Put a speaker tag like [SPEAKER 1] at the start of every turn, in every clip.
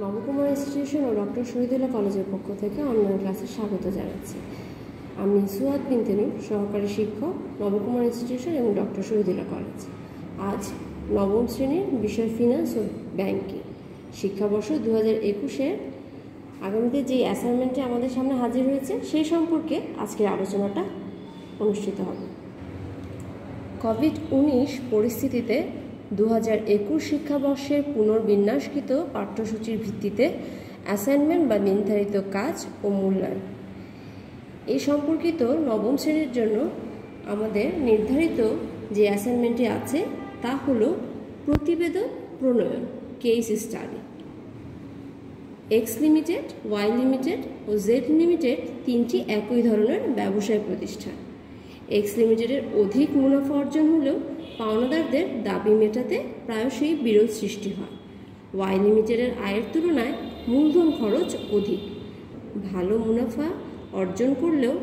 [SPEAKER 1] Nabakumar institution ও doctor Shahidullah কলেজের পক্ষ থেকে অনলাইন ক্লাসে স্বাগত জানাচ্ছি। আমি সুয়াদ বিনতে নূর, সহকারী শিক্ষক, নবকুমার ইনস্টিটিউশন এবং ডক্টর শহীদুল্লাহ কলেজ। আজ নবম শ্রেণীর বিষয় ফিনান্স ও ব্যাংকিং, শিক্ষাবর্ষ 2021-এর আগামীতে যে অ্যাসাইনমেন্টটি আমাদের সামনে হাজির হয়েছে সেই সম্পর্কে আজকের আলোচনাটা অনুষ্ঠিত হবে। কোভিড-19 পরিস্থিতিতে 2021 শিক্ষাবর্ষের পুনর্বিন্যাসকৃত পাঠ্যসূচির ভিত্তিতে অ্যাসাইনমেন্ট বা নির্ধারিত কাজ ও মূল্যায়ন এই সম্পর্কিত নবম শ্রেণীর জন্য আমাদের নির্ধারিত যে অ্যাসাইনমেন্টটি আছে তা হলো প্রতিবেদন প্রণয়ন, case study. X limited, Y limited ও জেড লিমিটেড তিনটি একই ধরনের ব্যবসায় প্রতিষ্ঠান। এক্স লিমিটেডের অধিক মুনাফা অর্জন হলেও পাওনাদারদের দাবি মেটাতে প্রায়শই বিরোধ সৃষ্টি হয়। ওয়াই লিমিটেডের আয়ের তুলনায় মূলধন খরচ অধিক, ভালো মুনাফা অর্জন করলেও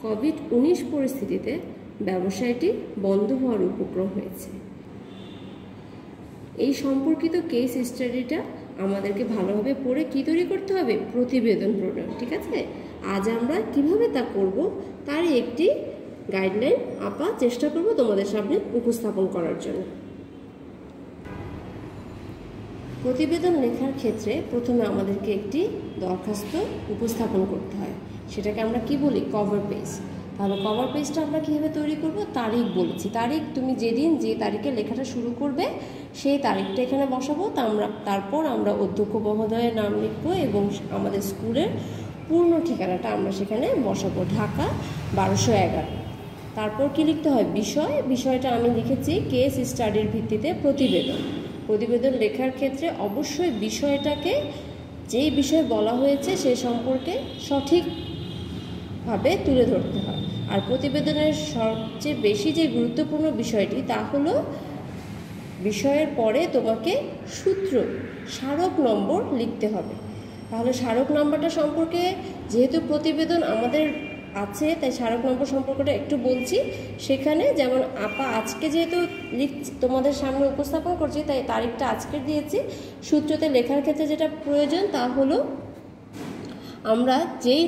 [SPEAKER 1] কোভিড-19 পরিস্থিতিতে ব্যবসায়টি বন্ধ হওয়ার উপক্রম হয়েছে। এই সম্পর্কিত কেস স্টাডিটা আমাদেরকে ভালোভাবে পড়ে কী তৈরি করতে হবে? প্রতিবেদন প্রণয়ন। ঠিক আছে, আজ আমরা কিভাবে তা করব তারই একটি গাইডলাইন চেষ্টা করব তোমাদের সামনে উপস্থাপন করার জন্য। প্রতিবেদন লেখার ক্ষেত্রে প্রথমে আমাদেরকে একটি দরখাস্ত উপস্থাপন করতে হয়, সেটাকে আমরা কি বলি? Cover page. তাহলে কভার পেজটা আমরা কীভাবে তৈরি করব? তারিখ বলেছি, তারিখ তুমি যেদিন যে তারিখে লেখাটা শুরু করবে সেই তারিখটা এখানে বসাবো। তারপর আমরা অধ্যক্ষ মহোদয়ের নাম লিখবো এবং আমাদের স্কুলের পূর্ণ ঠিকানাটা আমরা সেখানে বসাবো, ঢাকা 1211। তারপর কি লিখতে হয়? বিষয়টা আমি লিখেছি কেস স্টাডির ভিত্তিতে প্রতিবেদন। প্রতিবেদন লেখার ক্ষেত্রে অবশ্যই বিষয়টাকে যেই বিষয় বলা হয়েছে সে সম্পর্কে সঠিকভাবে তুলে ধরতে হয়। আর প্রতিবেদনের সবচেয়ে বেশি যে গুরুত্বপূর্ণ বিষয়টি তা হলো বিষয়ের পরে তোমাকে সূত্র, স্মারক নম্বর লিখতে হবে। তাহলে স্মারক নম্বরটা সম্পর্কে যেহেতু প্রতিবেদন আমাদের আছে তাই স্মারক নম্বর সম্পর্কটা একটু বলছি। সেখানে যেমন আজকে যেহেতু তোমাদের সামনে উপস্থাপন করছি তাই তারিখটা আজকের দিয়েছি। সূত্রতে লেখার ক্ষেত্রে যেটা প্রয়োজন তা হলো আমরা যেই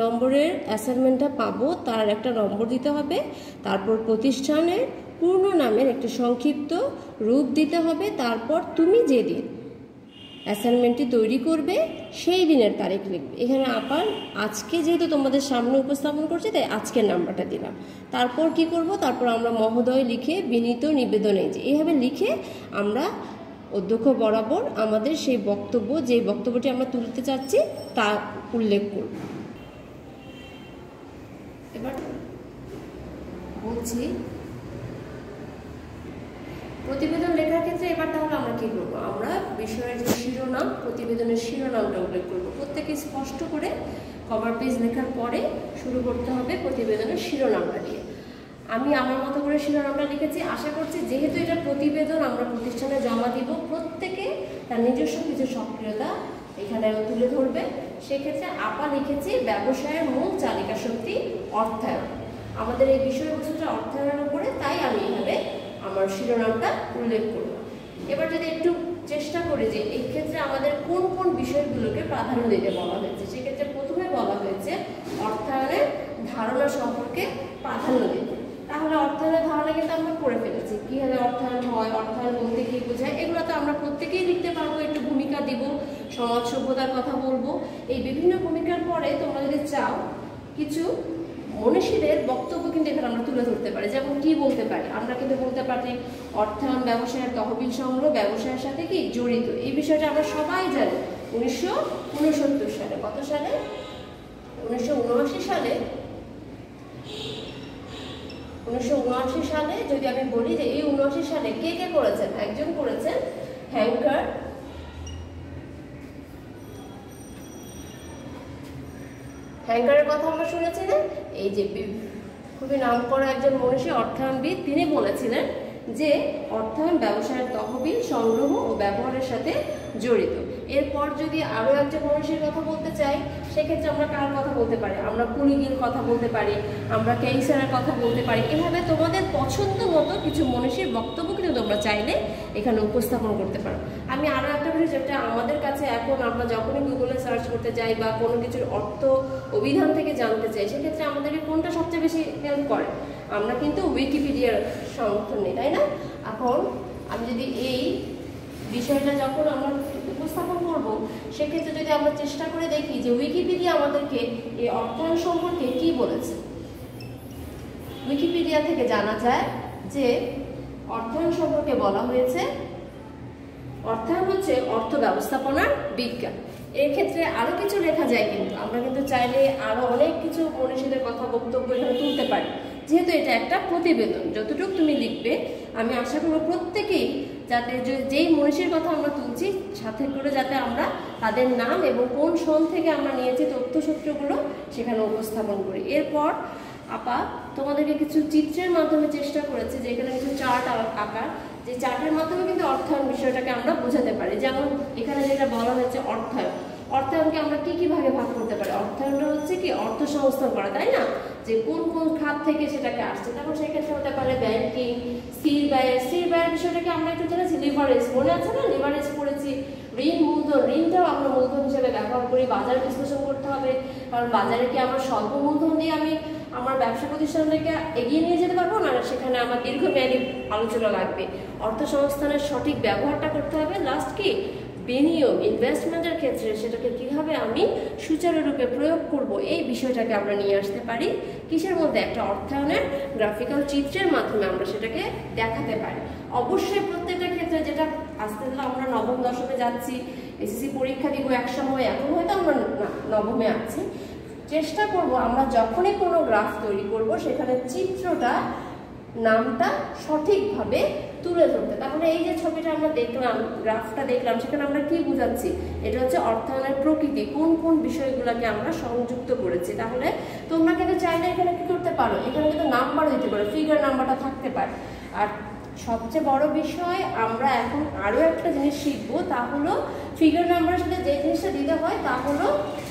[SPEAKER 1] নম্বরের অ্যাসাইনমেন্টটা পাবো তার একটা নম্বর দিতে হবে, তারপর প্রতিষ্ঠানের পূর্ণ নামের একটি সংক্ষিপ্ত রূপ দিতে হবে, তারপর তুমি যেদিন অ্যাসাইনমেন্টটি তৈরি করবে সেই দিনের তারিখ লিখবে। এখানে আজকে যেহেতু তোমাদের সামনে উপস্থাপন করছি তাই আজকের নাম্বারটা দিলাম। তারপর কি করব? তারপর আমরা মহোদয় লিখে বিনীত নিবেদন এইভাবে লিখে আমরা অধ্যক্ষ বরাবর আমাদের সেই বক্তব্য, যে বক্তব্যটি আমরা তুলতে চাচ্ছি তা উল্লেখ করব। এবার বলছি প্রতিবেদন লেখার ক্ষেত্রে এবার তাহলে আমরা কি করব? আমরা বিষয়ের যে শিরোনাম, প্রতিবেদনের শিরোনামটা উল্লেখ করব। প্রত্যেকে স্পষ্ট করে কভার পেজ লেখার পরে শুরু করতে হবে প্রতিবেদনের শিরোনামটা দিয়ে। আমি আমার মতো করে শিরোনামটা লিখেছি। আশা করছি যেহেতু এটা প্রতিবেদন আমরা প্রতিষ্ঠানে জমা দিব, প্রত্যেকে তার নিজস্ব কিছু সক্রিয়তা এখানে তুলে ধরবে। সেক্ষেত্রে লিখেছি ব্যবসায়ের মূল চালিকা শক্তি অর্থায়ন। আমাদের এই বিষয়বস্তুটা অর্থায়নের উপরে, তাই আমি এখানে আমার শিরোনামটা উল্লেখ করব। এবার যদি একটু চেষ্টা করি যে এই ক্ষেত্রে আমাদের কোন কোন বিষয়গুলোকে প্রাধান্য দিতে বলা হয়েছে, সেক্ষেত্রে প্রথমে বলা হয়েছে অর্থায়নের ধারণা সম্পর্কে প্রাধান্য দিতে। তাহলে অর্থায়নের ধারণা কিন্তু আমরা করে ফেলেছি, কীভাবে অর্থায়ন হয়, অর্থায়ন বলতে কী বোঝায়, এগুলো তো আমরা প্রত্যেকেই লিখতে পারবো। একটু ভূমিকা দিব, সমাজ সভ্যতার কথা বলবো। এই বিভিন্ন ভূমিকার পরে তোমরা যদি চাও কিছু মনীষীদের বক্তব্য কিন্তু এখানে আমরা তুলে ধরতে পারি। যেমন কি বলতে পারি? আমরা কিন্তু বলতে পারি অর্থায়ন ব্যবসায়ের তহবিল সংগ্রহ ব্যবসায়ের সাথে কি জড়িত। এই বিষয়টা আমরা সবাই জানি। 1969 সালে, কত সালে? 1979 সালে। 1979 সালে যদি আমি বলি যে এই 79 সালে কে কে করেছেন? একজন করেছেন হ্যাঙ্কার। হ্যাঙ্কারের কথা আমরা শুনেছি না? এই যে খুবই নাম করা একজন মনীষী অর্থায়নবিদ, তিনি বলেছিলেন যে অর্থায়ন ব্যবসায়ের তহবিল সংগ্রহ ও ব্যবহারের সাথে জড়িত। এরপর যদি আরও একজন মনীষীর কথা বলতে চাই সেক্ষেত্রে আমরা কার কথা বলতে পারি? আমরা কুনিগির কথা বলতে পারি, আমরা কেইসারের কথা বলতে পারি। এভাবে তোমাদের পছন্দ মতো কিছু মনীষীর বক্তব্য কিন্তু তোমরা চাইলে এখানে উপস্থাপন করতে পারো। আমি আরও একটা বিষয় যেটা আমাদের কাছে এখন আমরা যখনই গুগলে সার্চ করতে যাই বা কোনো কিছুর অর্থ অভিধান থেকে জানতে চাই, সেক্ষেত্রে আমাদেরকে কোনটা সবচেয়ে বেশি হেল্প করে? আমরা কিন্তু উইকিপিডিয়ার সমর্থন নিই, তাই না? এখন আমি যদি এই বিষয়টা যখন আমরা উপস্থাপন করব, সেক্ষেত্রে যদি আমরা চেষ্টা করে দেখি যে উইকিপিডিয়া আমাদেরকে এই অর্থায়ন সম্পর্কে কি বলেছে। উইকিপিডিয়া থেকে জানা যায় যে অর্থায়ন সম্পর্কে বলা হয়েছে, অর্থায়ন হচ্ছে অর্থ ব্যবস্থাপনার বিজ্ঞান। এর ক্ষেত্রে আরো কিছু লেখা যায়, কিন্তু আমরা কিন্তু চাইলে আরো অনেক কিছু মনীষীদের কথা বক্তব্য এখানে তুলতে পারি। যেহেতু এটা একটা প্রতিবেদন, যতটুকু তুমি লিখবে আমি আশা করব প্রত্যেকেই যাতে যেই মনীষীর কথা আমরা তুলছি সাথে করে যাতে আমরা তাদের নাম এবং কোন সন থেকে আমরা নিয়েছি তথ্যসূত্রগুলো সেখানে উপস্থাপন করি। এরপর আপা তোমাদেরকে কিছু চিত্রের মাধ্যমে চেষ্টা করেছে যে এখানে কিছু চার্ট আঁকার, যে চার্টের মাধ্যমে কিন্তু অর্থায়ন বিষয়টাকে আমরা বোঝাতে পারি। যেমন এখানে যেটা বলা হয়েছে অর্থায়ন, অর্থায়নকে আমরা কি ভাগে ভাগ করতে পারি? অর্থায়নটা হচ্ছে কি অর্থ সংস্থান করা, তাই না? যে কোন কোন খাত থেকে সেটাকে আসছে, তখন সেক্ষেত্রে হতে পারে ব্যাংকিং, স্থির ব্যয়ের বিষয়টাকে আমরা একটু জেনেছি, লিভারেজ মনে আছে না? লিভারেজ পড়েছি। ঋণ, মূলধন, ঋণটাও আমরা মূলধন হিসেবে ব্যবহার করি। বাজার বিশ্লেষণ করতে হবে, কারণ বাজারে কি আমরা স্বল্প মূলধন দিয়ে আমি আমার ব্যবসা প্রতিষ্ঠানটাকে এগিয়ে নিয়ে যেতে পারবো না, সেখানে আমার দীর্ঘমেয়াদী আলোচনা লাগবে। অর্থ সংস্থানের সঠিক ব্যবহারটা করতে হবে। লাস্ট কি বিনিয়োগ, ইনভেস্টমেন্টের ক্ষেত্রে সেটাকে কিভাবে আমি সুচারুরূপে প্রয়োগ করব, এই বিষয়টাকে আমরা নিয়ে আসতে পারি কিসের মধ্যে? একটা অর্থায়নের গ্রাফিক্যাল চিত্রের মাধ্যমে আমরা সেটাকে দেখাতে পারি। অবশ্যই প্রত্যেকটা ক্ষেত্রে, যেটা আস্তে আস্তে আমরা নবম দশমে যাচ্ছি, এসএসসি পরীক্ষা দিব এক সময়, এখন হয়তো আমরা নবমে আছি, চেষ্টা করব আমরা যখনই কোনো গ্রাফ তৈরি করব সেখানে চিত্রটা নামটা সঠিকভাবে তুলে ধরতে। তাহলে এই যে ছবিটা আমরা দেখলাম, গ্রাফটা দেখলাম, সেখানে আমরা কি বুঝাচ্ছি? এটা হচ্ছে অর্থায়নের প্রকৃতি, কোন কোন বিষয়গুলোকে আমরা সংযুক্ত করেছি। তাহলে তোমরা কিন্তু চাইলে এখানে কি করতে পারো, এখানে কিন্তু নাম্বার দিতে পারো, ফিগার নাম্বারটা থাকতে পারে। আর সবচেয়ে বড় বিষয় আমরা এখন আরও একটা জিনিস শিখবো, তা হলো ফিগার নাম্বারের সাথে যে জিনিসটা দিতে হয় তা হলো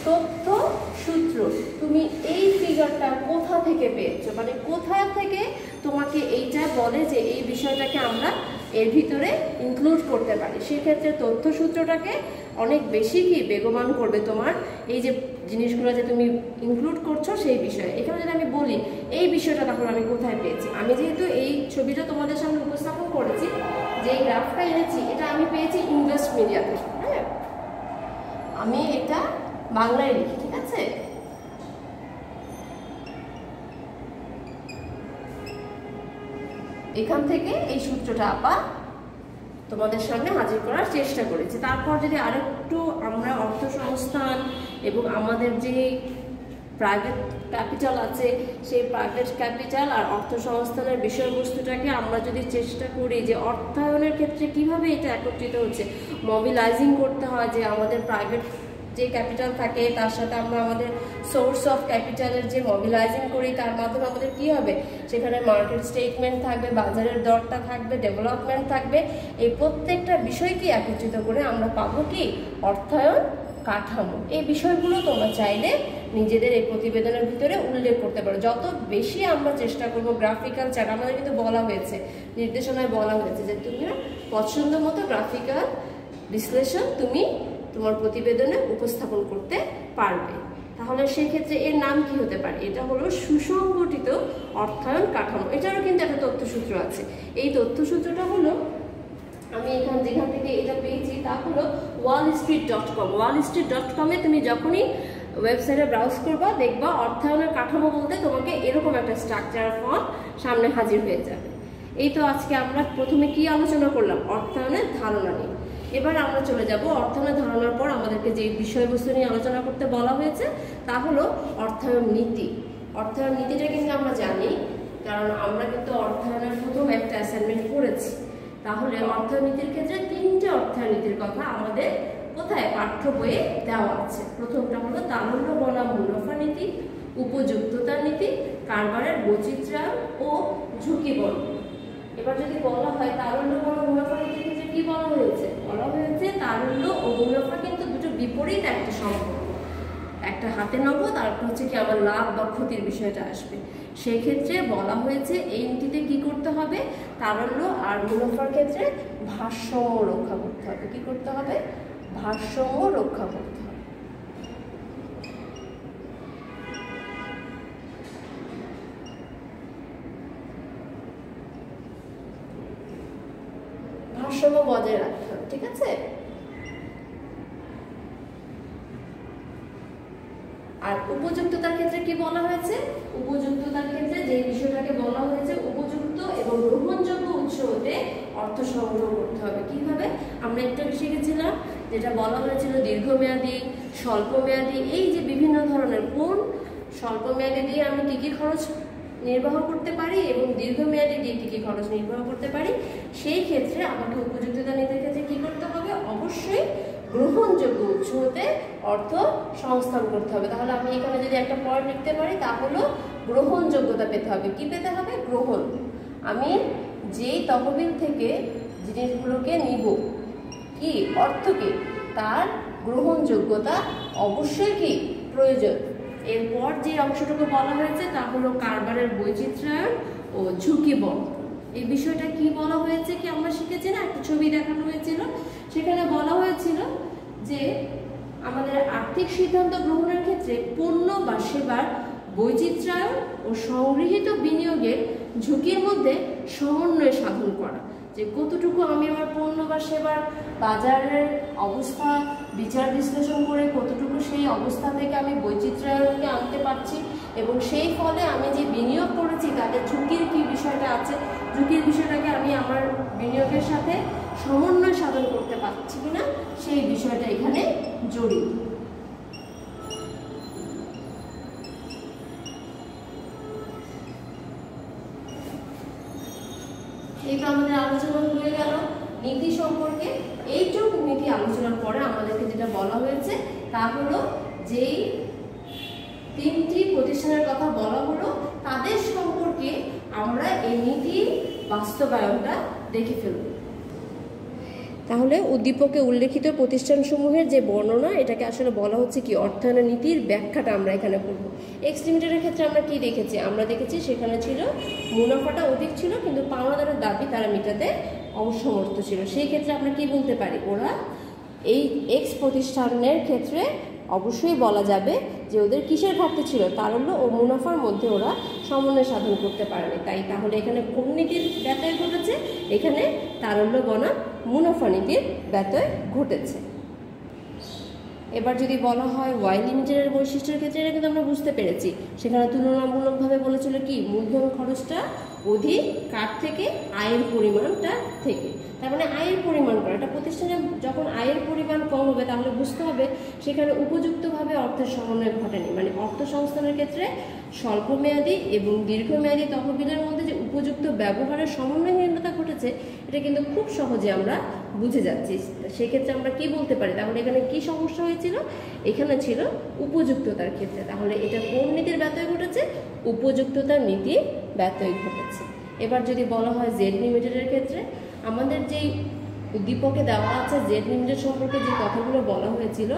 [SPEAKER 1] তথ্য সূত্র। তুমি এই ফিগারটা কোথা থেকে পেয়েছো, মানে কোথা থেকে তোমাকে এইটা বলে যে এই বিষয়টাকে আমরা এর ভিতরে ইনক্লুড করতে পারি। সেক্ষেত্রে তথ্য সূত্রটাকে অনেক বেশি কি বেগবান করবে তোমার এই যে জিনিসগুলো যে তুমি ইনক্লুড করছো সেই বিষয়ে। এখানে যদি আমি বলি এই বিষয়টা তখন আমি কোথায় পেয়েছি, আমি যেহেতু এই ছবিটা তোমাদের সামনে উপস্থাপন করেছি, যে গ্রাফটা এনেছি এটা আমি পেয়েছি ইনভেস্ট মিডিয়া থেকে। হ্যাঁ, আমি এটা বাংলায় লিখি, ঠিক আছে? এখান থেকে এই সূত্রটা আপা তোমাদের সামনে হাজির করার চেষ্টা করেছি। তারপর যদি আরেকটু আমরা অর্থসংস্থান এবং আমাদের যে প্রাইভেট ক্যাপিটাল আছে সেই প্রাইভেট ক্যাপিটাল আর অর্থসংস্থানের বিষয়বস্তুটাকে আমরা যদি চেষ্টা করি যে অর্থায়নের ক্ষেত্রে কিভাবে এটা একত্রিত হচ্ছে, মোবিলাইজিং করতে হয়, যে আমাদের প্রাইভেট যে ক্যাপিটাল থাকে তার সাথে আমরা আমাদের সোর্স অফ ক্যাপিটালের যে মোবিলাইজিং করি তার মাধ্যমে আমাদের কি হবে, সেখানে মার্কেট স্টেটমেন্ট থাকবে, বাজারের দরটা থাকবে, ডেভেলপমেন্ট থাকবে। এই প্রত্যেকটা বিষয়কে একত্রিত করে আমরা পাবো কি অর্থায়ন কাঠামো। এই বিষয়গুলো তোমরা চাইলে নিজেদের এই প্রতিবেদনের ভিতরে উল্লেখ করতে পারো। যত বেশি আমরা চেষ্টা করবো গ্রাফিক্যাল চার্ট, আমাদের কিন্তু বলা হয়েছে, নির্দেশনায় বলা হয়েছে যে তুমি পছন্দ মতো গ্রাফিক্যাল বিশ্লেষণ তুমি তোমার প্রতিবেদনে উপস্থাপন করতে পারবে। তাহলে সেই ক্ষেত্রে এর নাম কি হতে পারে? এটা হলো সুসংগঠিত অর্থায়ন কাঠামো। এটারও কিন্তু একটা তথ্যসূত্র আছে। এই তথ্যসূত্রটা হলো আমি যেখান থেকে এটা পেয়েছি তা হলো wallstreet.com। wallstreet.com-এ তুমি যখনই ওয়েবসাইটে ব্রাউজ করবা দেখবা অর্থায়নের কাঠামো বলতে তোমাকে এরকম একটা স্ট্রাকচার ফর্ম সামনে হাজির হয়ে যাবে। এই তো আজকে আমরা প্রথমে কি আলোচনা করলাম, অর্থায়নের ধারণা নিয়ে। এবার আমরা চলে যাব অর্থায়নের ধারণার পর আমাদেরকে যে বিষয়বস্তু নিয়ে আলোচনা করতে বলা হয়েছে তা হলো অর্থায়ন নীতি। অর্থায়ন নীতিটা কিন্তু আমরা জানি, কারণ আমরা কিন্তু অর্থায়নের প্রথম একটা অ্যাসাইনমেন্ট করেছি। তাহলে অর্থনীতির ক্ষেত্রে তিনটে অর্থনীতির কথা আমাদের কোথায় পাঠ্য বইয়ে দেওয়া আছে। প্রথমটা হলো তারল্য বনাম মুনাফা নীতি, উপযুক্ততা নীতি, কারবারের বৈচিত্র্যায়ন ও ঝুঁকি বর্ণন। এবার যদি বলা হয় তারল্য বনাম মুনাফা নীতির ক্ষেত্রে কি বলা হয়েছে? বলা হয়েছে তারল্য ও মুনাফা কিন্তু দুটো বিপরীত একটা সম্পর্ক। একটা হাতে নেব, তারপর হচ্ছে কি আমার লাভ বা ক্ষতির বিষয়টা আসবে। সেই ক্ষেত্রে বলা হয়েছে এই নীতিতে কি করতে হবে, তারল্য আর মুনাফার ক্ষেত্রে ভারসাম্য রক্ষা করতে হবে। কি করতে হবে? ভারসাম্য রক্ষা করতে হবে। ভারসাম্য বজায় রাখতে হবে, ঠিক আছে। আর উপযুক্ততার ক্ষেত্রে কি বলা হয়েছে? উপযুক্ততার ক্ষেত্রে যে বিষয়টাকে বলা হয়েছে, উপযুক্ত এবং গ্রহণযোগ্য উৎস হতে অর্থ সংগ্রহ করতে হবে। কিভাবে? আমরা একটু শিখেছিলাম, যেটা বলা হয়েছিল দীর্ঘমেয়াদী, স্বল্পমেয়াদী, এই যে বিভিন্ন ধরনের, কোন স্বল্পমেয়াদী দিয়ে আমি কি কি খরচ নির্বাহ করতে পারি এবং দীর্ঘমেয়াদী দিয়ে কি কি খরচ নির্বাহ করতে পারি। সেই ক্ষেত্রে আমাকে উপযুক্ততা নীতির ক্ষেত্রে কি করতে হবে? অবশ্যই গ্রহণযোগ্য উৎস হতে অর্থ সংস্থান করতে হবে। তাহলে আমি এখানে যদি একটা পয়েন্ট লিখতে পারি, তা হলো গ্রহণযোগ্যতা পেতে হবে। কি পেতে হবে? গ্রহণ। আমি যেই তহবিল থেকে জিনিসগুলোকে নিব, কি অর্থকে, তার গ্রহণযোগ্যতা অবশ্যই কি প্রয়োজন। এরপর যে অংশটুকু বলা হয়েছে তা হলো কারবারের বৈচিত্র্যায়ন ও ঝুঁকি বহন। এই বিষয়টা কি বলা হয়েছে, কি আমরা শিখেছি না, একটা ছবি দেখানো হয়েছিল, সেখানে বলা হয়েছিল যে আমাদের আর্থিক সিদ্ধান্ত গ্রহণের ক্ষেত্রে পণ্য বা সেবার বৈচিত্র্যায়ন ও সংগৃহীত বিনিয়োগের ঝুঁকির মধ্যে সমন্বয় সাধন করা। যে কতটুকু আমি আমার পণ্য বা সেবার বাজারের অবস্থা বিচার বিশ্লেষণ করে কতটুকু সেই অবস্থা থেকে আমি বৈচিত্র্যায়নকে আনতে পারছি, এবং সেই ফলে আমি যে বিনিয়োগ করেছি তাদের ঝুঁকির কি বিষয়টা আছে, ঝুঁকির বিষয়টাকে আমি আমার বিনিয়োগের সাথে সমন্বয় সাধন করতে পারছি কিনা, সেই বিষয়টা এখানে জড়িত। এই তো আমাদের আলোচনা হয়ে গেল নীতি সম্পর্কে। এইটুক নীতি আলোচনার পরে আমাদেরকে যেটা বলা হয়েছে তা হলো, যেই তিনটি প্রতিষ্ঠানের কথা বলা হলো তাদের সম্পর্কে আমরা এই নীতির বাস্তবায়নটা দেখে ফেলব। তাহলে উদ্দীপকে উল্লেখিত প্রতিষ্ঠানসমূহের যে বর্ণনা, এটাকে আসলে বলা হচ্ছে কি অর্থায়ন নীতির ব্যাখ্যাটা আমরা এখানে করব। এক্স লিমিটেডের ক্ষেত্রে আমরা কি দেখেছি? আমরা দেখেছি সেখানে ছিল মুনাফাটা অধিক ছিল, কিন্তু পাওনাদারের দাবি তারা মেটাতে অসমর্থ ছিল। সেই ক্ষেত্রে আমরা কি বলতে পারি? ওরা এই এক্স প্রতিষ্ঠানের ক্ষেত্রে অবশ্যই বলা যাবে যে ওদের কিসের ঘাটতি ছিল? তারল্য ও মুনাফার মধ্যে ওরা সমন্বয় সাধন করতে পারেনি। তাই তাহলে এখানে কোন নীতির ব্যত্যয় ঘটেছে? এখানে তারল্য বনাম মুনাফা নীতির ব্যত্যয় ঘটেছে। এবার যদি বলা হয় ওয়াই লিমিটেডের বৈশিষ্ট্যের ক্ষেত্রে, এটা কিন্তু আমরা বুঝতে পেরেছি। সেখানে তুলনামূলকভাবে বলেছিল কি মূলধন খরচটা অধিক কার থেকে? আয়ের পরিমাণটা থেকে। তার মানে আয়ের পরিমাণ করা, একটা প্রতিষ্ঠানে যখন আয়ের পরিমাণ কম হবে তাহলে বুঝতে হবে সেখানে উপযুক্তভাবে অর্থের সমন্বয় ঘটেনি। মানে অর্থ সংস্থানের ক্ষেত্রে স্বল্পমেয়াদী এবং দীর্ঘমেয়াদী তহবিলের মধ্যে যে উপযুক্ত ব্যবহারের সমন্বয়হীনতা ঘটেছে, এটা কিন্তু খুব সহজে আমরা বুঝে যাচ্ছি। সেক্ষেত্রে আমরা কি বলতে পারি? তাহলে এখানে কি সমস্যা হয়েছিল? এখানে ছিল উপযুক্ততার ক্ষেত্রে। তাহলে এটা কোন নীতির ব্যত্যয় ঘটেছে? উপযুক্ততার নীতির ব্যত্যয় ঘটেছে। এবার যদি বলা হয় জেড লিমিটেডের ক্ষেত্রে, আমাদের যেই উদ্দীপকে দেওয়া আছে জেড লিমিটেড সম্পর্কে যে কথাগুলো বলা হয়েছিল,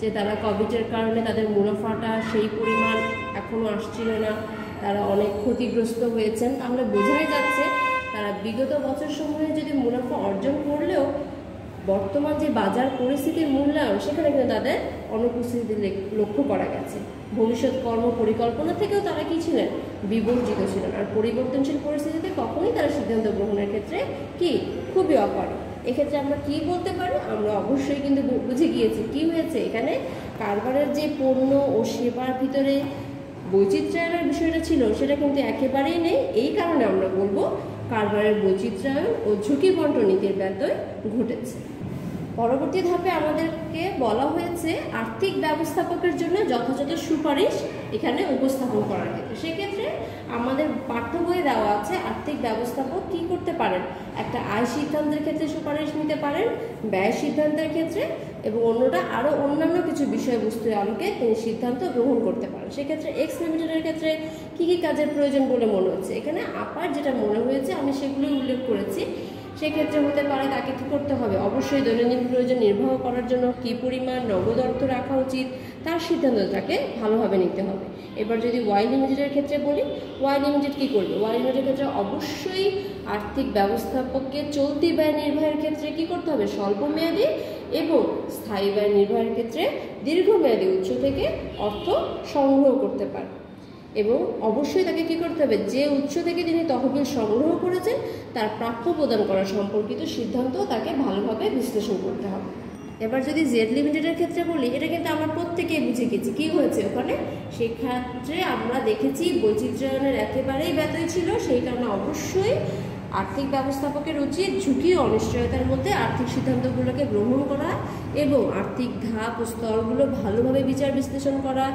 [SPEAKER 1] যে তারা কোভিডের কারণে তাদের মুনাফাটা সেই পরিমাণ এখনও আসছিল না, তারা অনেক ক্ষতিগ্রস্ত হয়েছেন। তাহলে বোঝাই যাচ্ছে তারা বিগত বছর সমূহে যদি মুনাফা অর্জন করলেও বর্তমান যে বাজার পরিস্থিতির মূল্যায়ন, সেখানে কিন্তু তাদের অনুপস্থিতি লক্ষ্য করা গেছে। ভবিষ্যৎ কর্ম পরিকল্পনা থেকেও তারা কি ছিলেন? বিবর্জিত ছিলেন। আর পরিবর্তনশীল পরিস্থিতিতে কখনোই তারা সিদ্ধান্ত গ্রহণের ক্ষেত্রে কি খুবই অপারগ। এক্ষেত্রে আমরা কি বলতে পারি? আমরা অবশ্যই কিন্তু বুঝে গিয়েছি কি হয়েছে এখানে। কারবারের যে পণ্য ও সেবার ভিতরে বৈচিত্র্যায়নের বিষয়টা ছিল, সেটা কিন্তু একেবারেই নেই। এই কারণে আমরা বলবো কারবারের বৈচিত্র্যায়ন ও ঝুঁকি বন্টন নীতির ব্যত্যয় ঘটেছে। পরবর্তী ধাপে আমাদেরকে বলা হয়েছে আর্থিক ব্যবস্থাপকের জন্য যথাযথ সুপারিশ এখানে উপস্থাপন করার ক্ষেত্রে। সেক্ষেত্রে আমাদের পাঠ্য বইয়ে দেওয়া আছে আর্থিক ব্যবস্থাপক কি করতে পারেন? একটা আয় সিদ্ধান্তের ক্ষেত্রে সুপারিশ নিতে পারেন, ব্যয় সিদ্ধান্তের ক্ষেত্রে, এবং অন্যটা আরও অন্যান্য কিছু বিষয়বস্তুর আলোকে তিনি সিদ্ধান্ত গ্রহণ করতে পারেন। সেক্ষেত্রে এক্স লিমিটেডের ক্ষেত্রে কী কী কাজের প্রয়োজন বলে মনে হচ্ছে? এখানে আপার যেটা মনে হয়েছে আমি সেগুলোই উল্লেখ করেছি। সেক্ষেত্রে হতে পারে তাকে কী করতে হবে? অবশ্যই দৈনন্দিন প্রয়োজন নির্বাহ করার জন্য কী পরিমাণ নগদ অর্থ রাখা উচিত, তার সিদ্ধান্তটাকে ভালোভাবে নিতে হবে। এবার যদি ওয়াই লিমিটেডের ক্ষেত্রে বলি, ওয়াই লিমিটেড কী করবে? ওয়াই লিমিটেডের ক্ষেত্রে অবশ্যই আর্থিক ব্যবস্থাপককে চলতি ব্যয় নির্বাহের ক্ষেত্রে কী করতে হবে? স্বল্পমেয়াদী এবং স্থায়ী ব্যয় নির্বাহের ক্ষেত্রে দীর্ঘমেয়াদী উৎস থেকে অর্থ সংগ্রহ করতে পারে। এবং অবশ্যই তাকে কি করতে হবে, যে উৎস থেকে তিনি তহবিল সংগ্রহ করেছেন তার প্রাপ্য প্রদান করা সম্পর্কিত সিদ্ধান্ত তাকে ভালোভাবে বিশ্লেষণ করতে হবে। এবার যদি জেড লিমিটেডের ক্ষেত্রে বলি, এটা কিন্তু আমরা প্রত্যেকেই বুঝে গেছি কি হয়েছে ওখানে। সেক্ষেত্রে আমরা দেখেছি বৈচিত্র্যায়নের একেবারেই ব্যতয় ছিল, সেই কারণে অবশ্যই আর্থিক ব্যবস্থাপকের উচিত ঝুঁকি ও অনিশ্চয়তার মধ্যে আর্থিক সিদ্ধান্তগুলোকে গ্রহণ করা এবং আর্থিক ধাপ ও স্তরগুলো ভালোভাবে বিচার বিশ্লেষণ করা।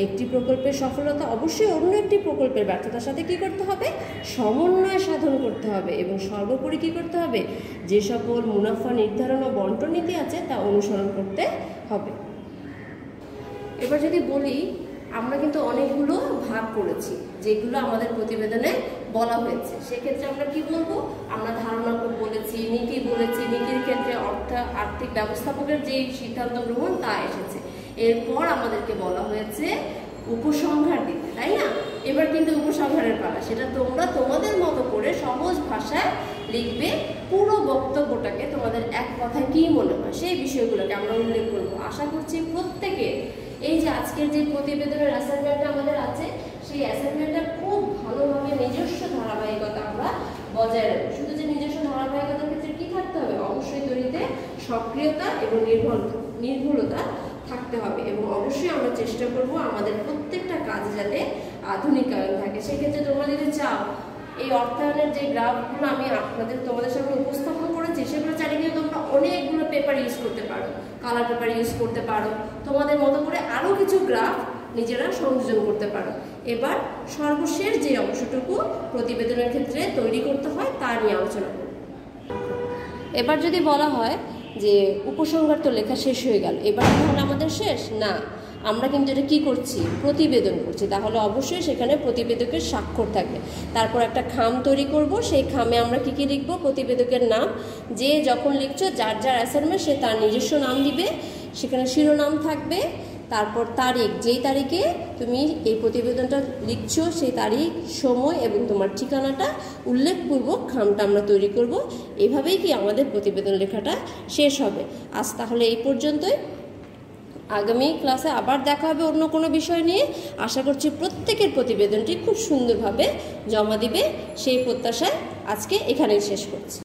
[SPEAKER 1] একটি প্রকল্পের সফলতা অবশ্যই অন্য একটি প্রকল্পের ব্যর্থতার সাথে কি করতে হবে, সমন্বয় সাধন করতে হবে এবং সর্বোপরি কি করতে হবে, যে সকল মুনাফা নির্ধারণ ও বন্টন নীতি আছে তা অনুসরণ করতে হবে। এবার যদি বলি, আমরা কিন্তু অনেকগুলো ভাগ করেছি যেগুলো আমাদের প্রতিবেদনে বলা হয়েছে। সেক্ষেত্রে আমরা কি বলবো, আমরা ধারণা বলেছি, নীতি বলেছি, নীতির ক্ষেত্রে আর্থিক ব্যবস্থাপকের যে সিদ্ধান্ত গ্রহণ তা এসেছে। এরপর আমাদেরকে বলা হয়েছে উপসংহার দিতে, তাই না? এবার কিন্তু উপসংহারের পালা, সেটা তোমরা তোমাদের মতো করে সহজ ভাষায় লিখবে। পুরো বক্তব্যটাকে তোমাদের এক কথায় কি মনে হয় সেই বিষয়গুলোকে আমরা উল্লেখ করবো। আশা করছি প্রত্যেকে এই যে আজকের যে প্রতিবেদনের অ্যাসাইনমেন্টটা আমাদের আছে, সেই অ্যাসাইনমেন্টটা খুব ভালোভাবে নিজস্ব ধারাবাহিকতা আমরা বজায় রাখবো। শুধু যে নিজস্ব ধারাবাহিকতার ক্ষেত্রে কি থাকতে হবে, অবশ্যই তৈরিতে সক্রিয়তা এবং নির্ভুলতা থাকতে হবে। এবং অবশ্যই আমরা চেষ্টা করব আমাদের প্রত্যেকটা কাজ যাতে আধুনিকায়ন থাকে। সেক্ষেত্রে তোমরা যদি চাও, এই অর্থায়নের যে গ্রাফগুলো আমি তোমাদের সামনে উপস্থাপন করেছি, সেগুলো চাইলে কিন্তু তোমরা অনেকগুলো পেপার ইউজ করতে পারো, কালার পেপার ইউজ করতে পারো, তোমাদের মতো করে আরও কিছু গ্রাফ নিজেরা সংযোজন করতে পারো। এবার সর্বশেষ যে অংশটুকু প্রতিবেদনের ক্ষেত্রে তৈরি করতে হয় তা নিয়ে আলোচনা করব। এবার যদি বলা হয় যে উপসংহার তো লেখা শেষ হয়ে গেল, এবার তাহলে আমাদের শেষ না, আমরা কিন্তু এটা কি করছি, প্রতিবেদন করছি। তাহলে অবশ্যই সেখানে প্রতিবেদকের স্বাক্ষর থাকবে। তারপর একটা খাম তৈরি করব, সেই খামে আমরা কি কি লিখবো, প্রতিবেদকের নাম, যে যখন লিখছো যার যার অ্যাসাইনমেন্ট সে তার নিজস্ব নাম দিবে, সেখানে শিরোনাম থাকবে, তারপর তারিখ, যেই তারিখে তুমি এই প্রতিবেদনটা লিখছো সেই তারিখ, সময় এবং তোমার ঠিকানাটা উল্লেখপূর্বক খামটা আমরা তৈরি করব। এভাবেই কি আমাদের প্রতিবেদন লেখাটা শেষ হবে। আজ তাহলে এই পর্যন্তই। আগামী ক্লাসে আবার দেখা হবে অন্য কোনো বিষয় নিয়ে। আশা করছি প্রত্যেকের প্রতিবেদনটি খুব সুন্দরভাবে জমা দিবে, সেই প্রত্যাশায় আজকে এখানেই শেষ করছি।